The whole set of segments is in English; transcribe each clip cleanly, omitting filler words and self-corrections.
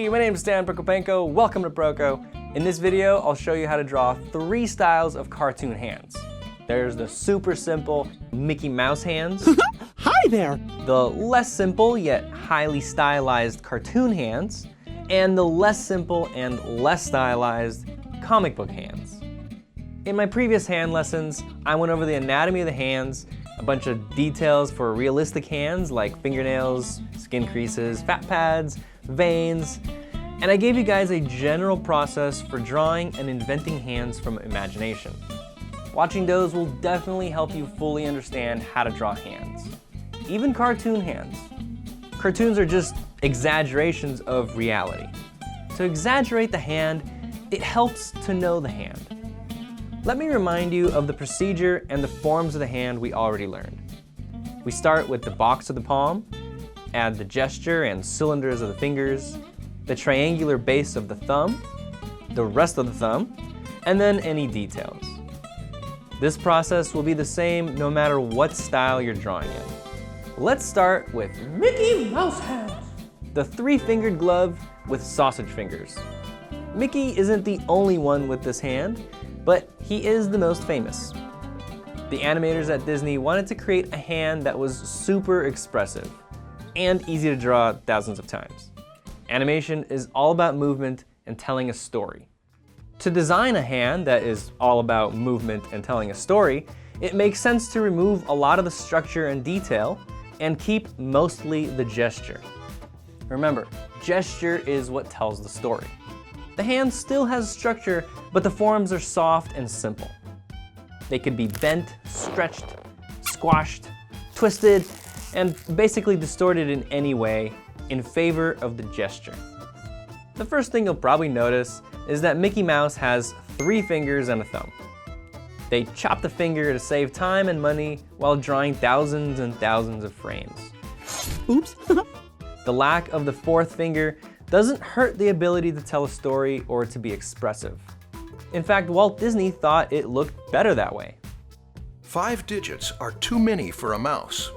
Hey, my name is Dan Prokopenko. Welcome to Proko. In this video, I'll show you how to draw 3 styles of cartoon hands. There's the super simple Mickey Mouse hands. Hi there! The less simple yet highly stylized cartoon hands. And the less simple and less stylized comic book hands. In my previous hand lessons, I went over the anatomy of the hands, a bunch of details for realistic hands like fingernails, skin creases, fat pads, veins, and I gave you guys a general process for drawing and inventing hands from imagination. Watching those will definitely help you fully understand how to draw hands, even cartoon hands. Cartoons are just exaggerations of reality. To exaggerate the hand, it helps to know the hand. Let me remind you of the procedure and the forms of the hand we already learned. We start with the box of the palm, add the gesture and cylinders of the fingers, the triangular base of the thumb, the rest of the thumb, and then any details. This process will be the same no matter what style you're drawing in. Let's start with Mickey Mouse hands, the 3-fingered glove with sausage fingers. Mickey isn't the only one with this hand, but he is the most famous. The animators at Disney wanted to create a hand that was super expressive and easy to draw thousands of times. Animation is all about movement and telling a story. To design a hand that is all about movement and telling a story, it makes sense to remove a lot of the structure and detail and keep mostly the gesture. Remember, gesture is what tells the story. The hand still has structure, but the forms are soft and simple. They could be bent, stretched, squashed, twisted, and basically distorted in any way in favor of the gesture. The first thing you'll probably notice is that Mickey Mouse has 3 fingers and a thumb. They chop the finger to save time and money while drawing thousands and thousands of frames. Oops. The lack of the 4th finger doesn't hurt the ability to tell a story or to be expressive. In fact, Walt Disney thought it looked better that way. 5 digits are too many for a mouse.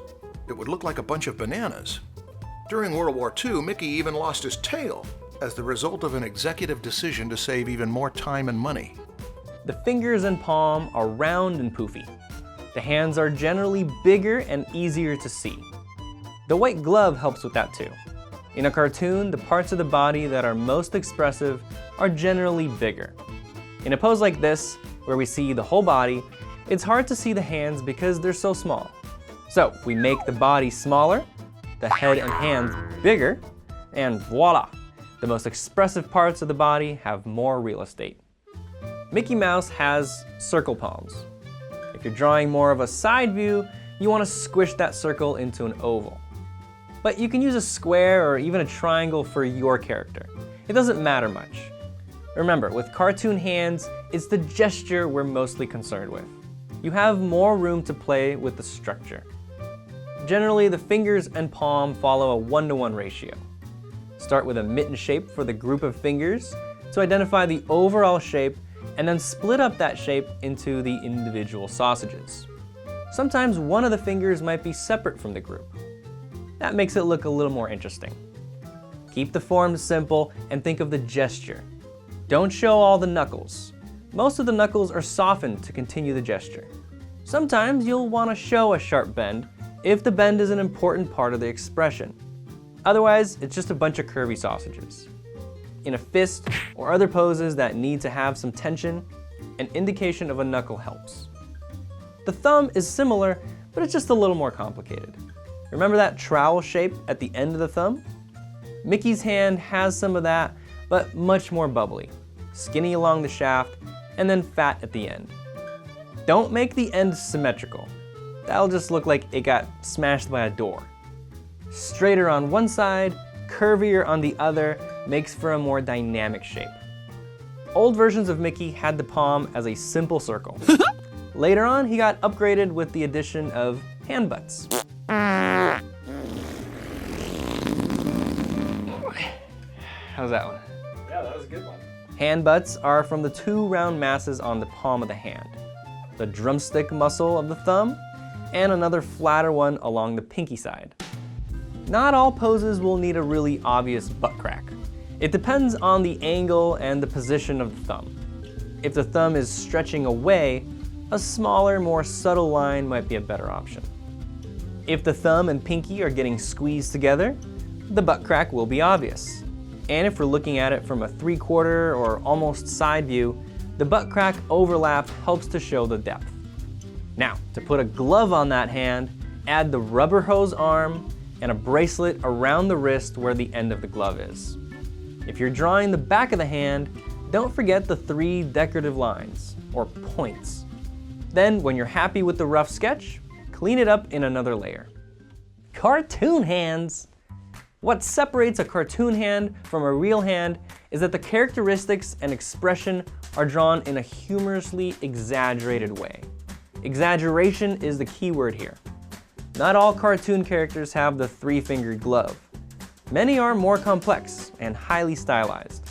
It would look like a bunch of bananas. During World War II, Mickey even lost his tail as the result of an executive decision to save even more time and money. The fingers and palm are round and poofy. The hands are generally bigger and easier to see. The white glove helps with that too. In a cartoon, the parts of the body that are most expressive are generally bigger. In a pose like this, where we see the whole body, it's hard to see the hands because they're so small. So we make the body smaller, the head and hands bigger, and voila! The most expressive parts of the body have more real estate. Mickey Mouse has circle palms. If you're drawing more of a side view, you want to squish that circle into an oval. But you can use a square or even a triangle for your character. It doesn't matter much. Remember, with cartoon hands, it's the gesture we're mostly concerned with. You have more room to play with the structure. Generally, the fingers and palm follow a 1-to-1 ratio. Start with a mitten shape for the group of fingers to identify the overall shape, and then split up that shape into the individual sausages. Sometimes one of the fingers might be separate from the group. That makes it look a little more interesting. Keep the forms simple and think of the gesture. Don't show all the knuckles. Most of the knuckles are softened to continue the gesture. Sometimes you'll want to show a sharp bend if the bend is an important part of the expression. Otherwise, it's just a bunch of curvy sausages. In a fist or other poses that need to have some tension, an indication of a knuckle helps. The thumb is similar, but it's just a little more complicated. Remember that trowel shape at the end of the thumb? Mickey's hand has some of that, but much more bubbly, skinny along the shaft, and then fat at the end. Don't make the end symmetrical. That'll just look like it got smashed by a door. Straighter on one side, curvier on the other, makes for a more dynamic shape. Old versions of Mickey had the palm as a simple circle. Later on, he got upgraded with the addition of hand butts. How's that one? Yeah, that was a good one. Hand butts are from the 2 round masses on the palm of the hand, the drumstick muscle of the thumb, and another flatter one along the pinky side. Not all poses will need a really obvious butt crack. It depends on the angle and the position of the thumb. If the thumb is stretching away, a smaller, more subtle line might be a better option. If the thumb and pinky are getting squeezed together, the butt crack will be obvious. And if we're looking at it from a 3/4 or almost side view, the butt crack overlap helps to show the depth. Now, to put a glove on that hand, add the rubber hose arm and a bracelet around the wrist where the end of the glove is. If you're drawing the back of the hand, don't forget the 3 decorative lines, or points. Then, when you're happy with the rough sketch, clean it up in another layer. Cartoon hands! What separates a cartoon hand from a real hand is that the characteristics and expression are drawn in a humorously exaggerated way. Exaggeration is the key word here. Not all cartoon characters have the 3-fingered glove. Many are more complex and highly stylized.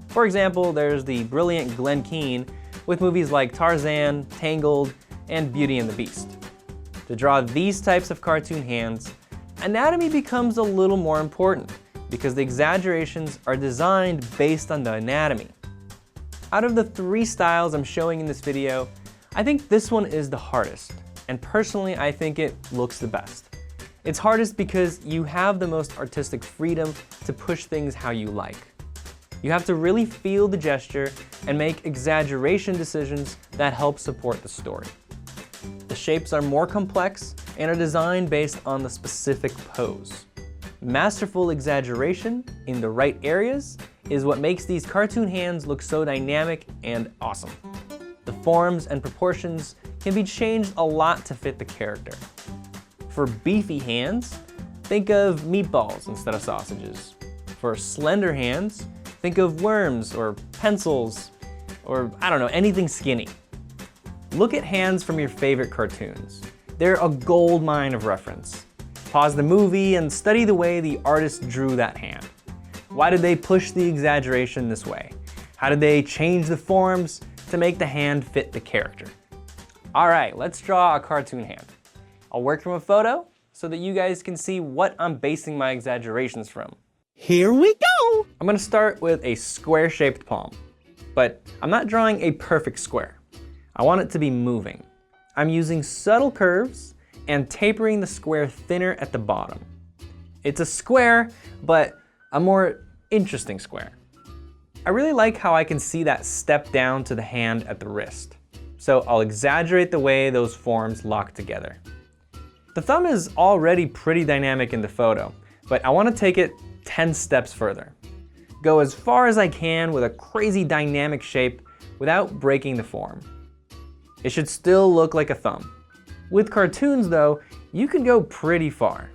For example, there's the brilliant Glen Keane with movies like Tarzan, Tangled, and Beauty and the Beast. To draw these types of cartoon hands, anatomy becomes a little more important because the exaggerations are designed based on the anatomy. Out of the 3 styles I'm showing in this video, I think this one is the hardest, and personally I think it looks the best. It's hardest because you have the most artistic freedom to push things how you like. You have to really feel the gesture and make exaggeration decisions that help support the story. The shapes are more complex and are designed based on the specific pose. Masterful exaggeration in the right areas is what makes these cartoon hands look so dynamic and awesome. The forms and proportions can be changed a lot to fit the character. For beefy hands, think of meatballs instead of sausages. For slender hands, think of worms or pencils or, I don't know, anything skinny. Look at hands from your favorite cartoons. They're a gold mine of reference. Pause the movie and study the way the artist drew that hand. Why did they push the exaggeration this way? How did they change the forms to make the hand fit the character? All right, let's draw a cartoon hand. I'll work from a photo so that you guys can see what I'm basing my exaggerations from. Here we go! I'm gonna start with a square-shaped palm, but I'm not drawing a perfect square. I want it to be moving. I'm using subtle curves and tapering the square thinner at the bottom. It's a square, but a more interesting square. I really like how I can see that step down to the hand at the wrist. So I'll exaggerate the way those forms lock together. The thumb is already pretty dynamic in the photo, but I want to take it 10 steps further. Go as far as I can with a crazy dynamic shape without breaking the form. It should still look like a thumb. With cartoons though, you can go pretty far.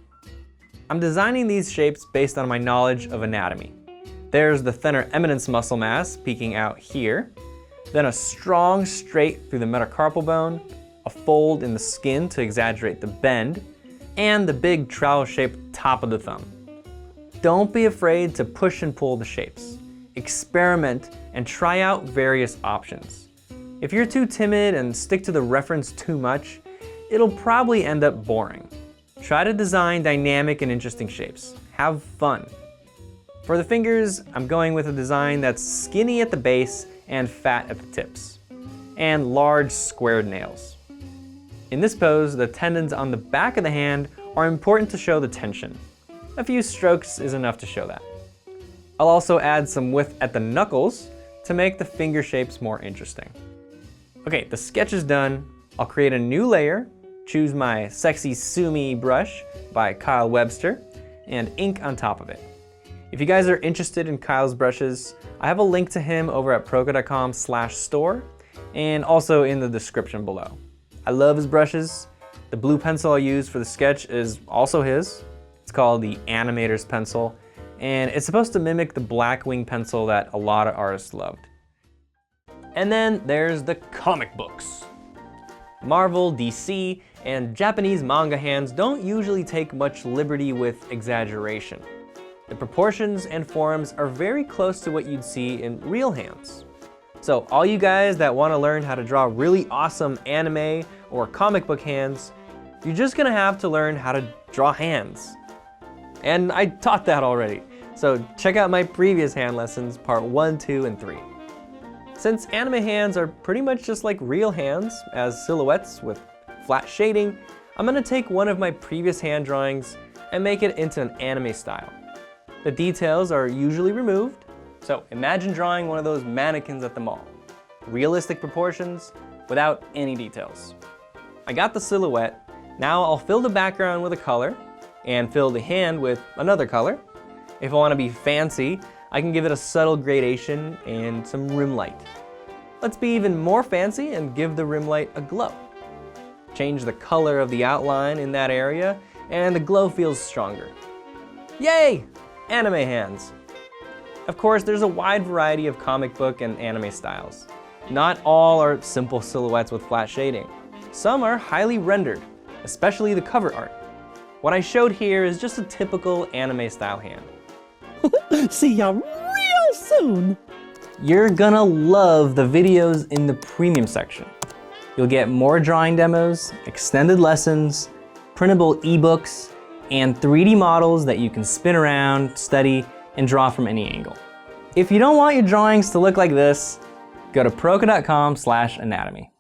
I'm designing these shapes based on my knowledge of anatomy. There's the thinner eminence muscle mass peeking out here, then a strong straight through the metacarpal bone, a fold in the skin to exaggerate the bend, and the big trowel-shaped top of the thumb. Don't be afraid to push and pull the shapes. Experiment and try out various options. If you're too timid and stick to the reference too much, it'll probably end up boring. Try to design dynamic and interesting shapes. Have fun. For the fingers, I'm going with a design that's skinny at the base and fat at the tips, and large squared nails. In this pose, the tendons on the back of the hand are important to show the tension. A few strokes is enough to show that. I'll also add some width at the knuckles to make the finger shapes more interesting. Okay, the sketch is done. I'll create a new layer, choose my Sexy Sumi brush by Kyle Webster, and ink on top of it. If you guys are interested in Kyle's brushes, I have a link to him over at proko.com/store and also in the description below. I love his brushes. The blue pencil I use for the sketch is also his. It's called the Animator's Pencil, and it's supposed to mimic the black wing pencil that a lot of artists loved. And then there's the comic books. Marvel, DC, and Japanese manga hands don't usually take much liberty with exaggeration. The proportions and forms are very close to what you'd see in real hands. So all you guys that want to learn how to draw really awesome anime or comic book hands, you're just gonna have to learn how to draw hands. And I taught that already. So check out my previous hand lessons, part 1, 2, and 3. Since anime hands are pretty much just like real hands, as silhouettes with flat shading, I'm gonna take one of my previous hand drawings and make it into an anime style. The details are usually removed, so imagine drawing one of those mannequins at the mall. Realistic proportions without any details. I got the silhouette, now I'll fill the background with a color and fill the hand with another color. If I want to be fancy, I can give it a subtle gradation and some rim light. Let's be even more fancy and give the rim light a glow. Change the color of the outline in that area and the glow feels stronger. Yay! Anime hands. Of course, there's a wide variety of comic book and anime styles. Not all are simple silhouettes with flat shading. Some are highly rendered, especially the cover art. What I showed here is just a typical anime style hand. See ya real soon. You're gonna love the videos in the premium section. You'll get more drawing demos, extended lessons, printable ebooks, and 3D models that you can spin around, study, and draw from any angle. If you don't want your drawings to look like this, go to proko.com/anatomy.